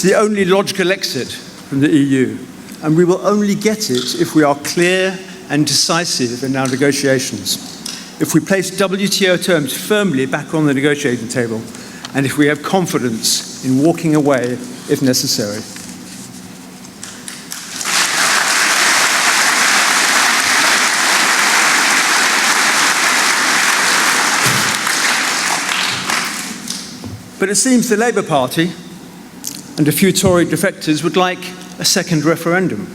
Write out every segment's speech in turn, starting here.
the only logical exit from the EU, and we will only get it if we are clear and decisive in our negotiations, if we place WTO terms firmly back on the negotiating table, and if we have confidence in walking away if necessary. But it seems the Labour Party and a few Tory defectors would like a second referendum.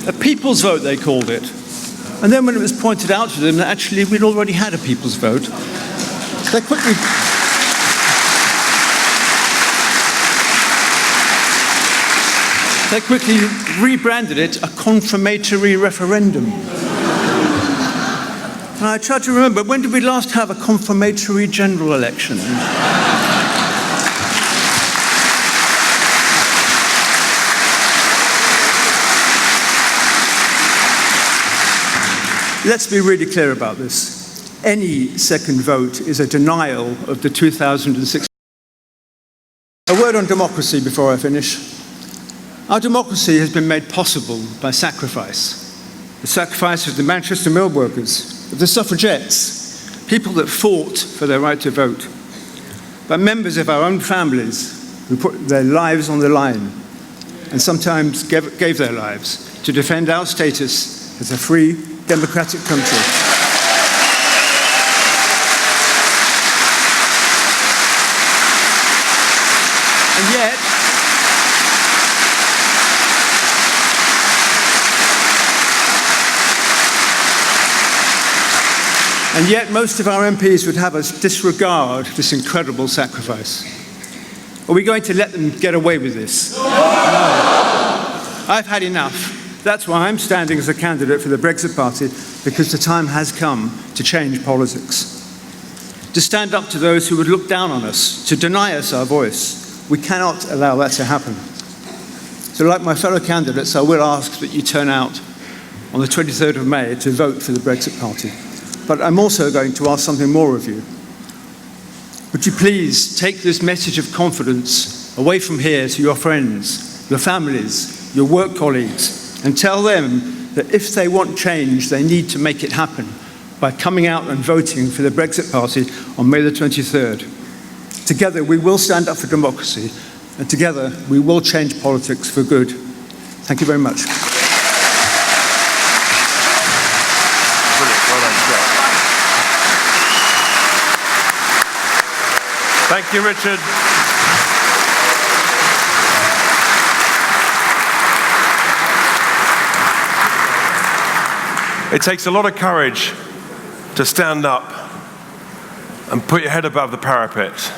A people's vote, they called it. And then when it was pointed out to them that actually we'd already had a people's vote, they quickly rebranded it a confirmatory referendum. And I tried to remember, when did we last have a confirmatory general election? Let's be really clear about this. Any second vote is a denial of the 2006. A word on democracy before I finish. Our democracy has been made possible by sacrifice. The sacrifice of the Manchester mill workers, of the suffragettes, people that fought for their right to vote, by members of our own families who put their lives on the line and sometimes gave their lives to defend our status as a free, democratic country. And yet most of our MPs would have us disregard this incredible sacrifice. Are we going to let them get away with this? No. I've had enough. That's why I'm standing as a candidate for the Brexit Party, because the time has come to change politics. To stand up to those who would look down on us, to deny us our voice. We cannot allow that to happen. So like my fellow candidates, I will ask that you turn out on the 23rd of May to vote for the Brexit Party. But I'm also going to ask something more of you. Would you please take this message of confidence away from here to your friends, your families, your work colleagues, and tell them that if they want change, they need to make it happen by coming out and voting for the Brexit Party on May the 23rd. Together, we will stand up for democracy, and together, we will change politics for good. Thank you very much. Thank you, Richard. It takes a lot of courage to stand up and put your head above the parapet,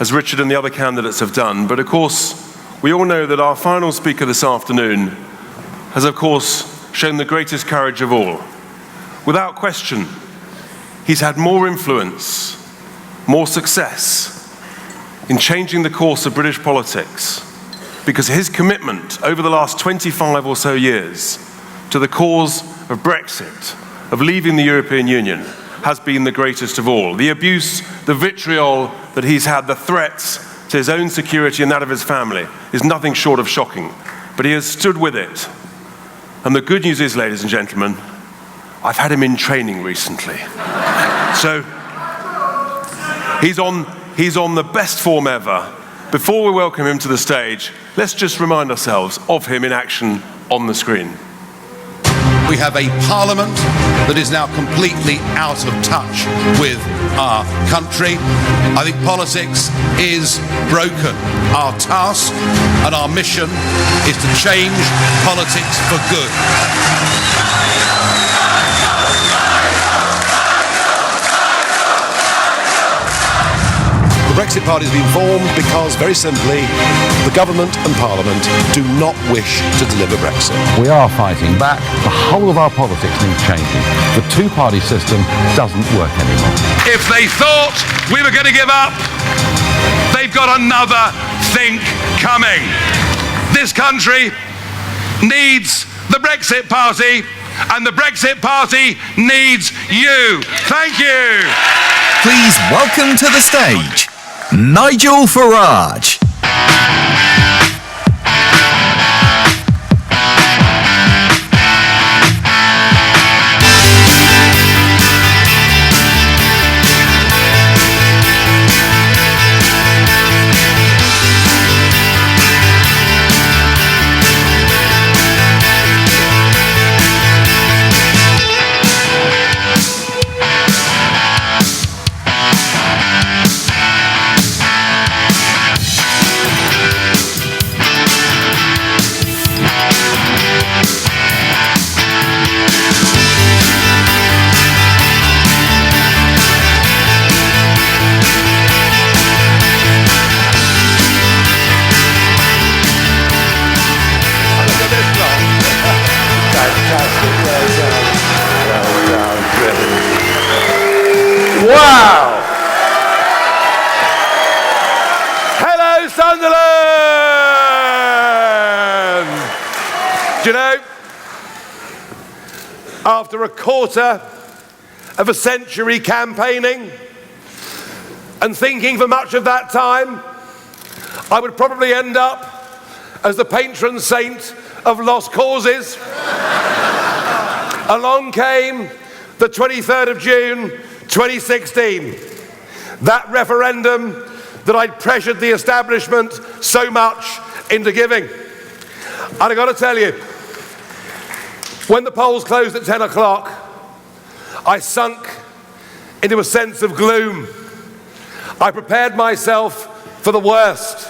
as Richard and the other candidates have done. But of course, we all know that our final speaker this afternoon has, of course, shown the greatest courage of all. Without question, he's had more influence, more success in changing the course of British politics because his commitment over the last 25 or so years to the cause of Brexit, of leaving the European Union, has been the greatest of all. The abuse, the vitriol that he's had, the threats to his own security and that of his family is nothing short of shocking. But he has stood with it. And the good news is, ladies and gentlemen, I've had him in training recently. So he's on the best form ever. Before we welcome him to the stage, let's just remind ourselves of him in action on the screen. We have a parliament that is now completely out of touch with our country. I think politics is broken. Our task and our mission is to change politics for good. The Brexit Party has been formed because, very simply, the government and Parliament do not wish to deliver Brexit. We are fighting back. The whole of our politics needs changing. The two-party system doesn't work anymore. If they thought we were going to give up, they've got another think coming. This country needs the Brexit Party, and the Brexit Party needs you. Thank you. Please welcome to the stage, Nigel Farage. Do you know, after a quarter of a century campaigning and thinking for much of that time, I would probably end up as the patron saint of lost causes. Along came the 23rd of June, 2016. That referendum that I'd pressured the establishment so much into giving. And I got to tell you, when the polls closed at 10 o'clock, I sunk into a sense of gloom. I prepared myself for the worst.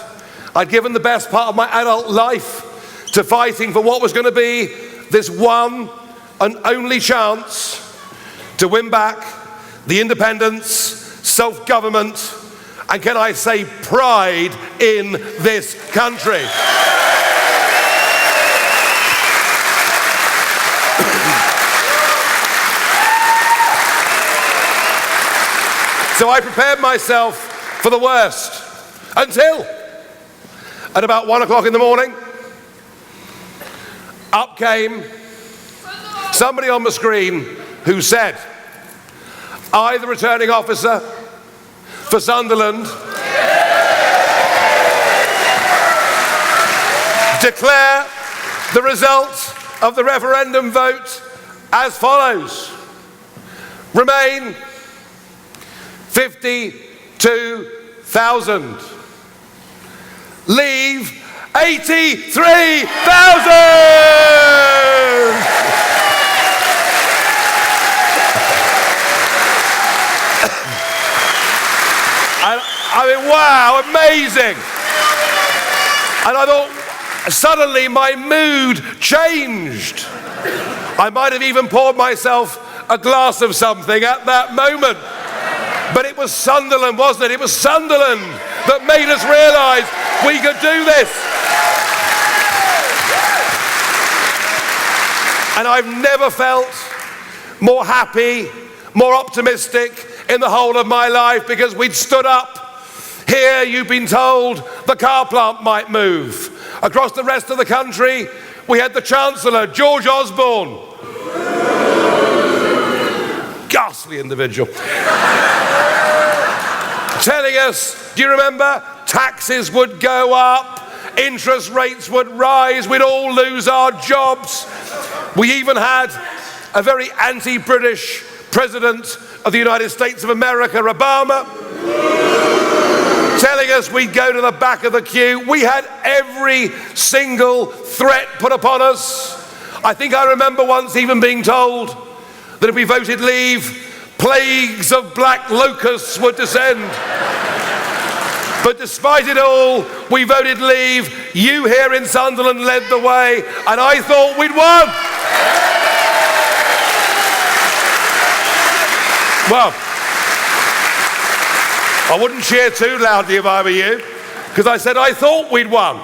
I'd given the best part of my adult life to fighting for what was going to be this one and only chance to win back the independence, self-government, and can I say pride in this country. So I prepared myself for the worst until at about 1 o'clock in the morning, up came somebody on the screen who said, "I, the returning officer for Sunderland, declare the result of the referendum vote as follows. Remain 52,000. Leave 83,000! I mean, wow, amazing. And I thought, suddenly my mood changed. I might have even poured myself a glass of something at that moment. But it was Sunderland, wasn't it? It was Sunderland that made us realise we could do this. And I've never felt more happy, more optimistic in the whole of my life, because we'd stood up. Here you've been told the car plant might move. Across the rest of the country, we had the Chancellor, George Osborne. Ghastly individual. Telling us, do you remember, taxes would go up, interest rates would rise, we'd all lose our jobs. We even had a very anti-British President of the United States of America, Obama, telling us we'd go to the back of the queue. We had every single threat put upon us. I think I remember once even being told that if we voted leave, plagues of black locusts would descend. But despite it all, we voted leave. You here in Sunderland led the way, and I thought we'd won. Well, I wouldn't cheer too loudly if I were you, because I said I thought we'd won.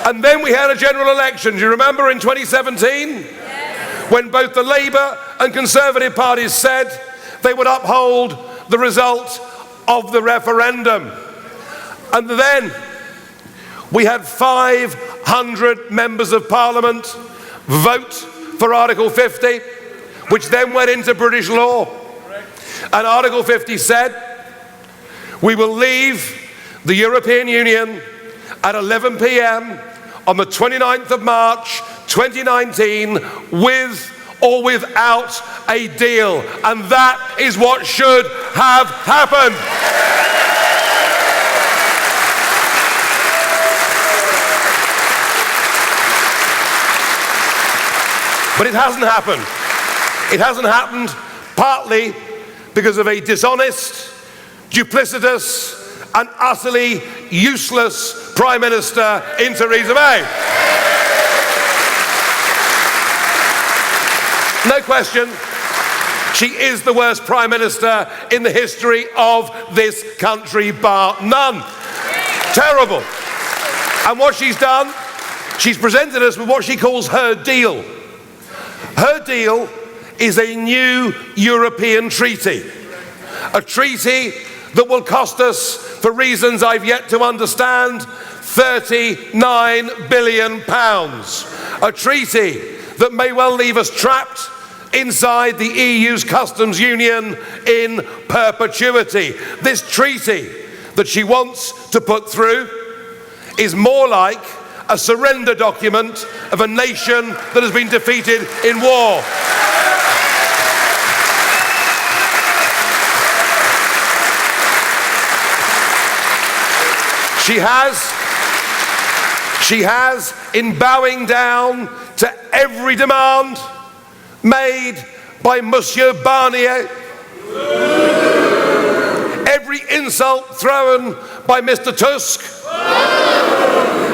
And then we had a general election. Do you remember in 2017? When both the Labour and Conservative parties said they would uphold the result of the referendum. And then we had 500 members of Parliament vote for Article 50, which then went into British law. And Article 50 said, we will leave the European Union at 11 p.m. on the 29th of March 2019 with or without a deal. And that is what should have happened. But it hasn't happened. It hasn't happened partly because of a dishonest, duplicitous, and utterly useless Prime Minister in Theresa May. No question, she is the worst Prime Minister in the history of this country, bar none. Terrible. And what she's done, she's presented us with what she calls her deal. Her deal is a new European treaty. A treaty that will cost us, for reasons I've yet to understand, £39 billion. A treaty that may well leave us trapped inside the EU's customs union in perpetuity. This treaty that she wants to put through is more like a surrender document of a nation that has been defeated in war. She has, in bowing down to every demand made by Monsieur Barnier, every insult thrown by Mr. Tusk,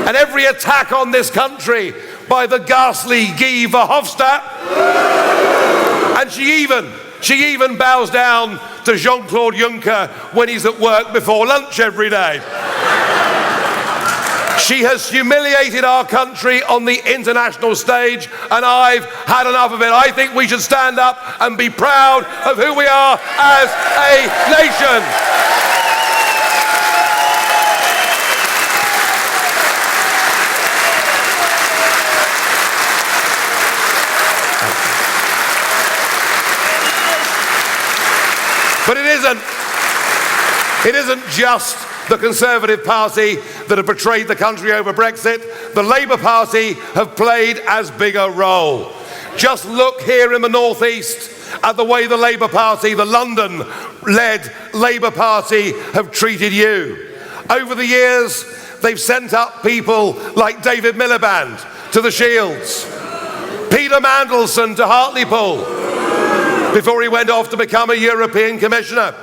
and every attack on this country by the ghastly Guy Verhofstadt, and she even bows down to Jean-Claude Juncker when he's at work before lunch every day. She has humiliated our country on the international stage, and I've had enough of it. I think we should stand up and be proud of who we are as a nation. But it isn't just the Conservative Party that have betrayed the country over Brexit. The Labour Party have played as big a role. Just look here in the northeast at the way the Labour Party, the London-led Labour Party, have treated you. Over the years, they've sent up people like David Miliband to the Shields, Peter Mandelson to Hartlepool, before he went off to become a European Commissioner.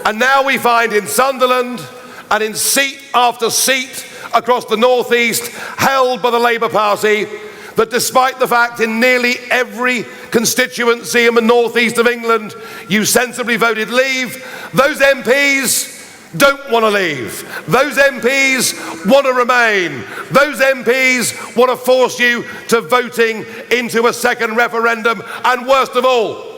And now we find in Sunderland and in seat after seat across the northeast held by the Labour Party that despite the fact in nearly every constituency in the northeast of England you sensibly voted leave, those MPs don't want to leave. Those MPs want to remain. Those MPs want to force you to voting into a second referendum. And worst of all,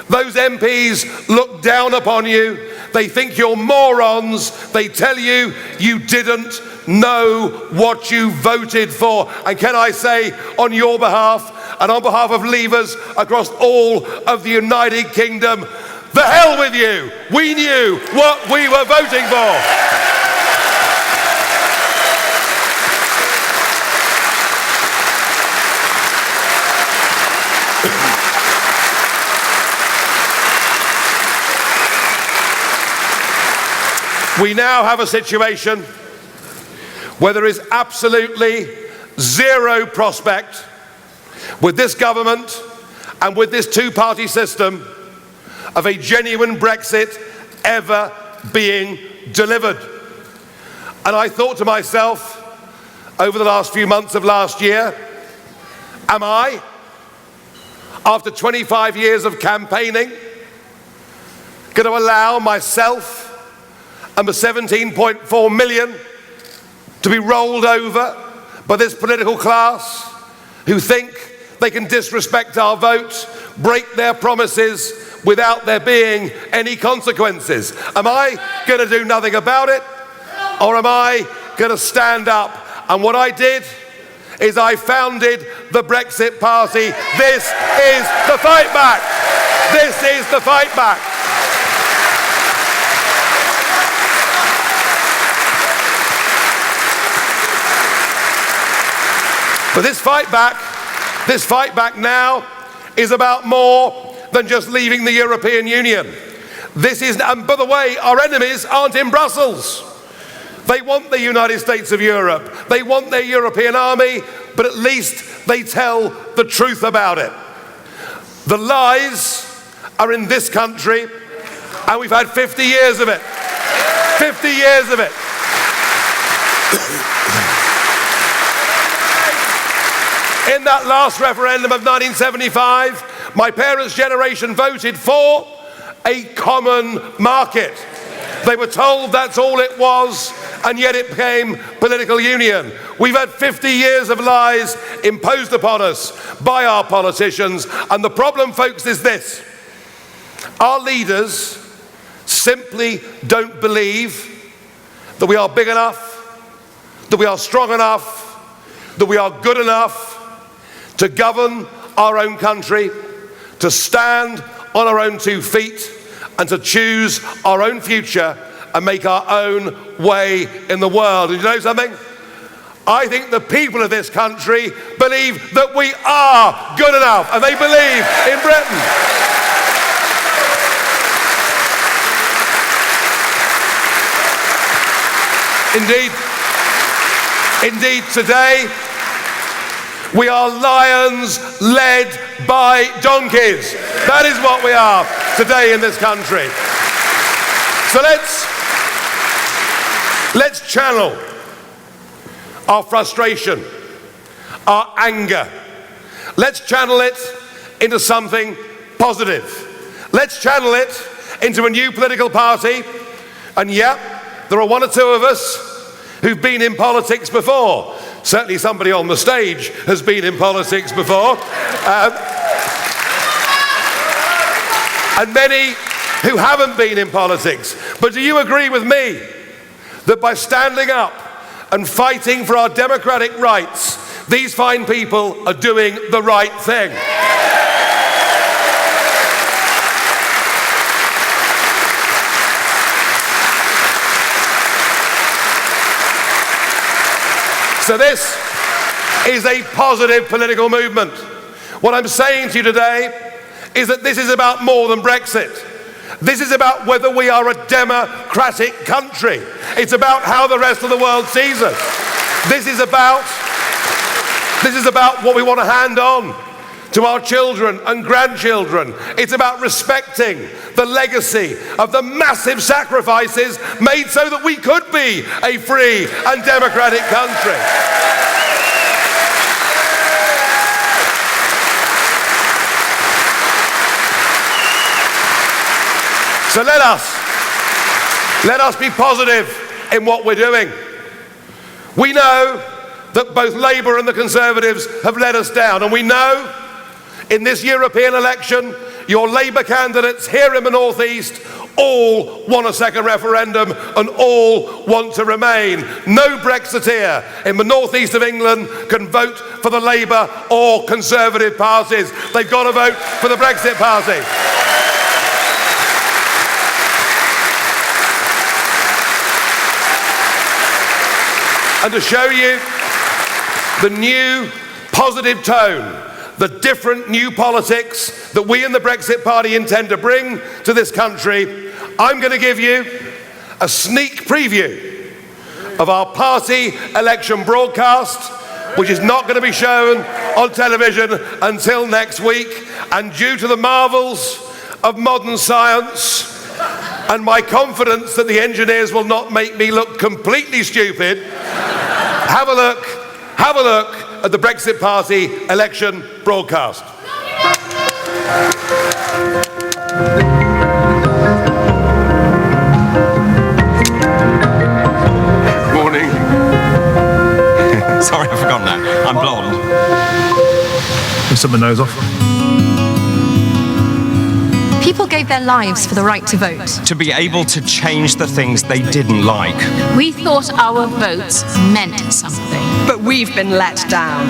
those MPs look down upon you. They think you're morons. They tell you you didn't know what you voted for. And can I say on your behalf and on behalf of Leavers across all of the United Kingdom, the hell with you. We knew what we were voting for. We now have a situation where there is absolutely zero prospect with this government and with this two-party system of a genuine Brexit ever being delivered. And I thought to myself over the last few months of last year, am I, after 25 years of campaigning, going to allow myself and the 17.4 million to be rolled over by this political class who think they can disrespect our vote, break their promises without there being any consequences? Am I going to do nothing about it, or am I going to stand up? And what I did is I founded the Brexit Party. This is the fight back. This is the fight back. But this fight back now is about more than just leaving the European Union. And by the way, our enemies aren't in Brussels. They want the United States of Europe. They want their European army, but at least they tell the truth about it. The lies are in this country, and we've had 50 years of it. 50 years of it. In that last referendum of 1975, my parents' generation voted for a common market. They were told that's all it was, and yet it became political union. We've had 50 years of lies imposed upon us by our politicians, and the problem, folks, is this. Our leaders simply don't believe that we are big enough, that we are strong enough, that we are good enough to govern our own country, to stand on our own 2 feet, and to choose our own future and make our own way in the world. And you know something? I think the people of this country believe that we are good enough, and they believe in Britain. Indeed, today, we are lions led by donkeys. That is what we are today in this country. So let's channel our frustration, our anger. Let's channel it into something positive. Let's channel it into a new political party. And yeah, there are 1 or 2 of us who've been in politics before. Certainly somebody on the stage has been in politics before. And many who haven't been in politics. But do you agree with me that by standing up and fighting for our democratic rights, these fine people are doing the right thing? So this is a positive political movement. What I'm saying to you today is that this is about more than Brexit. This is about whether we are a democratic country. It's about how the rest of the world sees us. This is about what we want to hand on to our children and grandchildren. It's about respecting the legacy of the massive sacrifices made so that we could be a free and democratic country. So let us be positive in what we're doing. We know that both Labour and the Conservatives have let us down, and we know in this European election, your Labour candidates here in the North East all want a second referendum and all want to remain. No Brexiteer in the North East of England can vote for the Labour or Conservative parties. They've got to vote for the Brexit party. And to show you the new positive tone, the different new politics that we in the Brexit Party intend to bring to this country, I'm going to give you a sneak preview of our party election broadcast, which is not going to be shown on television until next week. And due to the marvels of modern science and my confidence that the engineers will not make me look completely stupid, have a look at the Brexit Party election broadcast. Morning. Sorry, I've forgotten that. I'm blonde. Sub my nose off. People gave their lives for the right to vote. To be able to change the things they didn't like. We thought our votes meant something. But we've been let down.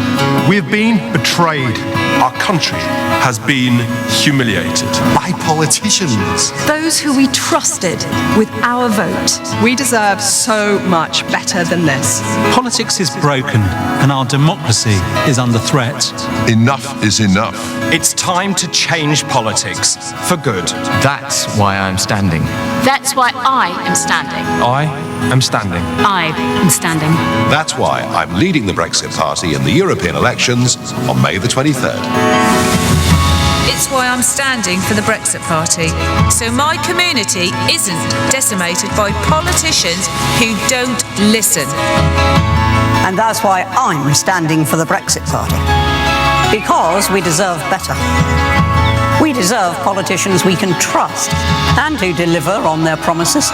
We've been betrayed. Our country has been humiliated by politicians. Those who we trusted with our vote. We deserve so much better than this. Politics is broken and our democracy is under threat. Enough is enough. It's time to change politics for good. That's why I'm standing. That's why I am standing. I am standing. I am standing. That's why I'm leading the Brexit Party in the European elections on May the 23rd. It's why I'm standing for the Brexit Party, so my community isn't decimated by politicians who don't listen. And that's why I'm standing for the Brexit Party. Because we deserve better. We deserve politicians we can trust and who deliver on their promises.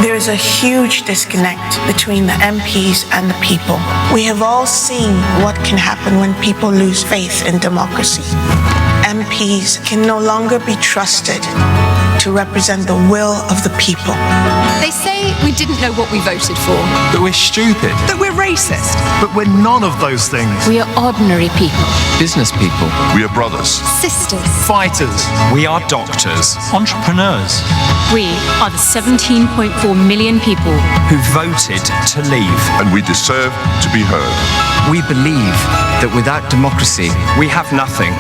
There is a huge disconnect between the MPs and the people. We have all seen what can happen when people lose faith in democracy. MPs can no longer be trusted to represent the will of the people. They say we didn't know what we voted for. That we're stupid. That we're racist. But we're none of those things. We are ordinary people. Business people. We are brothers. Sisters. Fighters. We are doctors. Entrepreneurs. We are the 17.4 million people Who voted to leave. And we deserve to be heard. We believe that without democracy, we have nothing.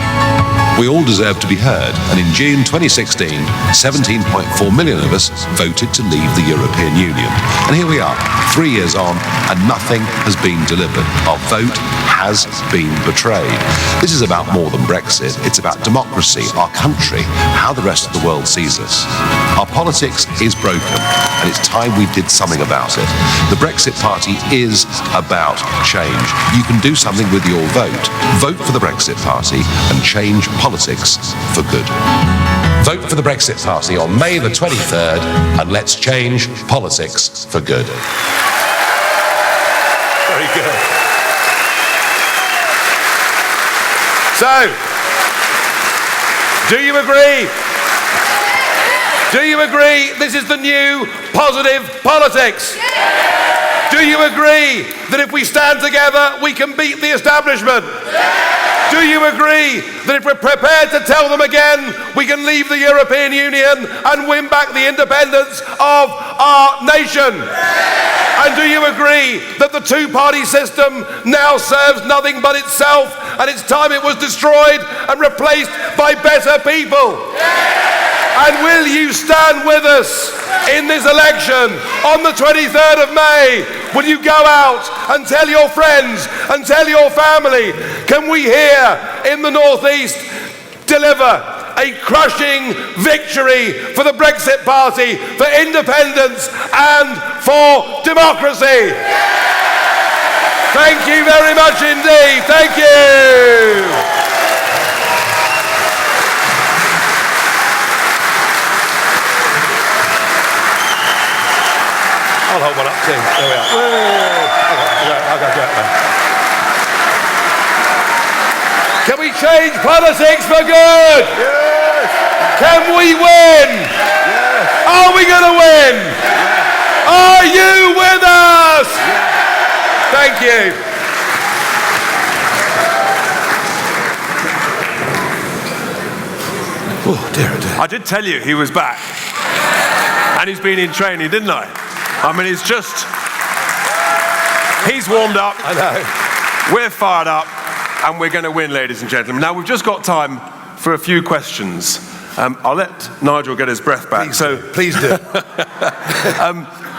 We all deserve to be heard, and in June 2016, 17.4 million of us voted to leave the European Union. And here we are, 3 years on, and nothing has been delivered. Our vote has been betrayed. This is about more than Brexit. It's about democracy, our country, how the rest of the world sees us. Our politics is broken, and it's time we did something about it. The Brexit Party is about change. You can do something with your vote. Vote for the Brexit Party and change politics for good. Vote for the Brexit Party on May the 23rd, and let's change politics for good. Very good. So, do you agree? Do you agree this is the new positive politics? Do you agree that if we stand together, we can beat the establishment? Do you agree that if we're prepared to tell them again, we can leave the European Union and win back the independence of our nation? And do you agree that the two-party system now serves nothing but itself, and it's time it was destroyed and replaced by better people? And will you stand with us in this election on the 23rd of May? Will you go out and tell your friends and tell your family? Can we here in the Northeast deliver a crushing victory for the Brexit Party, for independence and for democracy? Thank you very much indeed. Thank you. I'll hold one up too. There we are. I'll go do it then. Can we change politics for good? Yes. Can we win? Yes. Are we going to win? Yes. Are you with us? Yes. Thank you. Oh dear, oh dear. I did tell you he was back. And he's been in training, didn't I? I mean, it's just... He's warmed up. I know. We're fired up. And we're going to win, ladies and gentlemen. Now, we've just got time for a few questions. I'll let Nigel get his breath back. Please do.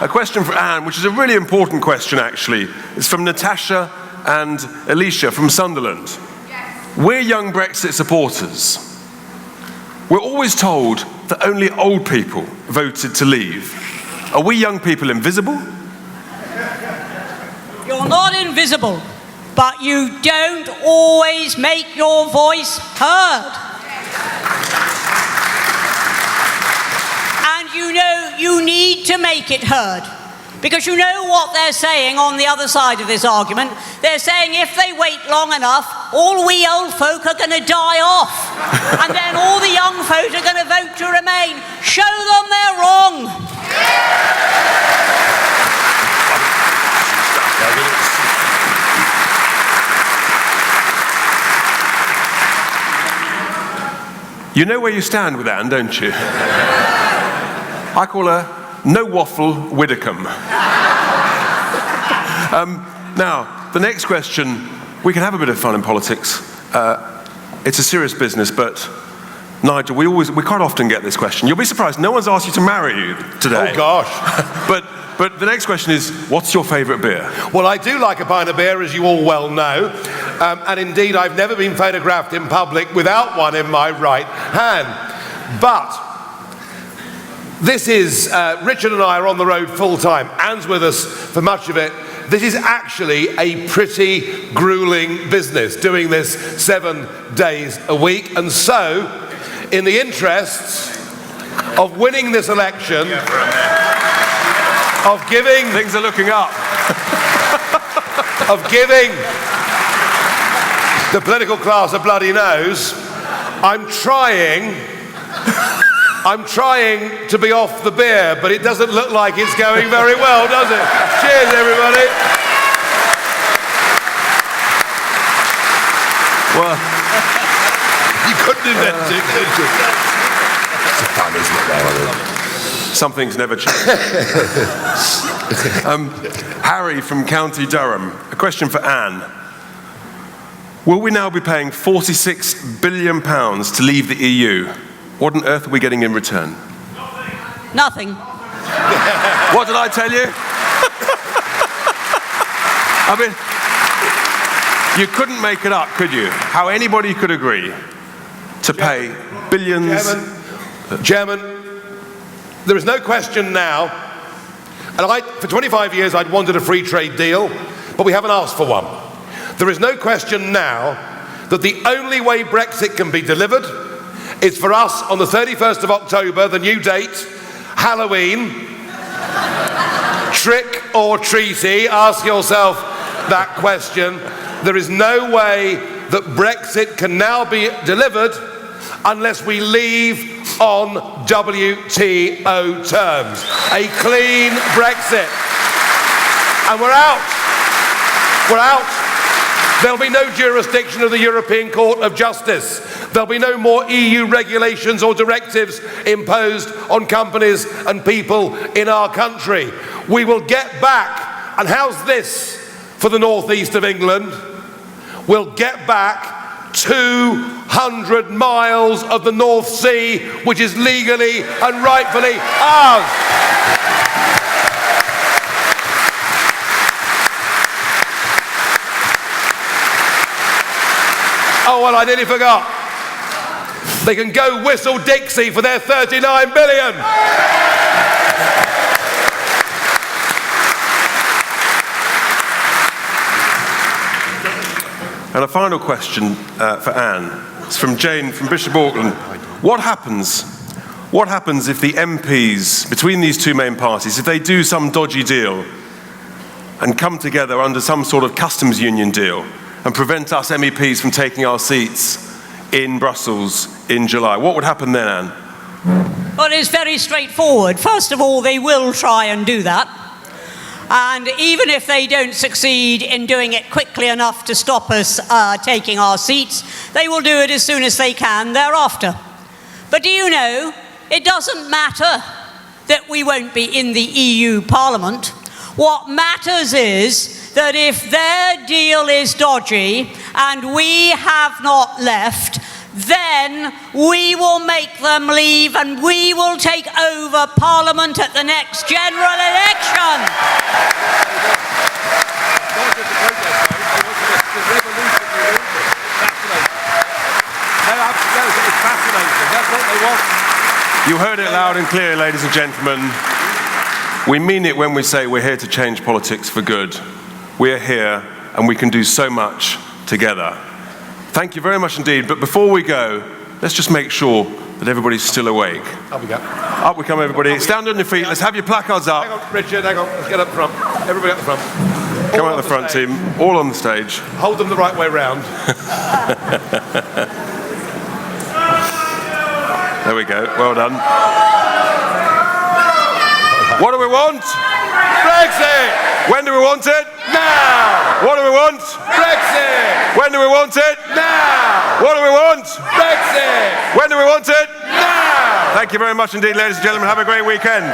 A question for Anne, which is a really important question, actually. It's from Natasha and Alicia from Sunderland. Yes. We're young Brexit supporters. We're always told that only old people voted to leave. Are we young people invisible? You're not invisible, but you don't always make your voice heard. And you know you need to make it heard. Because you know what they're saying on the other side of this argument. They're saying if they wait long enough, all we old folk are going to die off. And then all the young folk are going to vote to remain. Show them they're wrong. You know where you stand with Anne, don't you? I call her No Waffle Widdicombe. Now, the next question, we can have a bit of fun in politics. It's a serious business, but Nigel, we quite often get this question. You'll be surprised, no one's asked you to marry you today. Oh, gosh. But the next question is, what's your favourite beer? Well, I do like a pint of beer, as you all well know. And indeed, I've never been photographed in public without one in my right hand. But this is, Richard and I are on the road full time. Anne's with us for much of it. This is actually a pretty grueling business, doing this 7 days a week. And so, in the interests of winning this election, of giving... Things are looking up. Of giving the political class a bloody nose, I'm trying I'm trying to be off the beer, but it doesn't look like it's going very well, does it? Cheers, everybody. Well, you couldn't invent it, could you? It's fun, isn't it? Something's never changed. Harry from County Durham, a question for Anne. Will we now be paying £46 billion to leave the EU? What on earth are we getting in return? Nothing. What did I tell you? I mean, you couldn't make it up, could you? How anybody could agree to pay billions. Chairman, there is no question now, and for 25 years I'd wanted a free trade deal, but we haven't asked for one. There is no question now that the only way Brexit can be delivered is for us on the 31st of October, the new date, Halloween, trick or treaty, ask yourself that question. There is no way that Brexit can now be delivered unless we leave on WTO terms. A clean Brexit. And we're out. We're out. There'll be no jurisdiction of the European Court of Justice. There'll be no more EU regulations or directives imposed on companies and people in our country. We will get back, and how's this for the northeast of England? We'll get back 200 miles of the North Sea, which is legally and rightfully ours. Oh, well, I nearly forgot. They can go whistle Dixie for their 39 billion. And a final question for Anne. It's from Jane from Bishop Auckland. What happens if the MPs between these two main parties, if they do some dodgy deal and come together under some sort of customs union deal and prevent us MEPs from taking our seats in Brussels in July? What would happen then, Anne? Well, it's very straightforward. First of all, they will try and do that. And even if they don't succeed in doing it quickly enough to stop us taking our seats, they will do it as soon as they can thereafter. But do you know, it doesn't matter that we won't be in the EU Parliament. What matters is that if their deal is dodgy and we have not left, then we will make them leave and we will take over Parliament at the next general election. You heard it loud and clear, ladies and gentlemen. We mean it when we say we're here to change politics for good. We're here and we can do so much together. Thank you very much indeed. But before we go, let's just make sure that everybody's still awake. Up we go. Up we come, everybody. Stand on your feet. Let's have your placards up. Hang on, Richard, hang on. Let's get up front. Everybody up the front. Come out the front, team. All on the stage. Hold them the right way round. There we go. Well done. What do we want? Brexit! When do we want it? Now! What do we want? Brexit! When do we want it? Now! What do we want? Brexit! When do we want it? Now! Thank you very much indeed, ladies and gentlemen. Have a great weekend.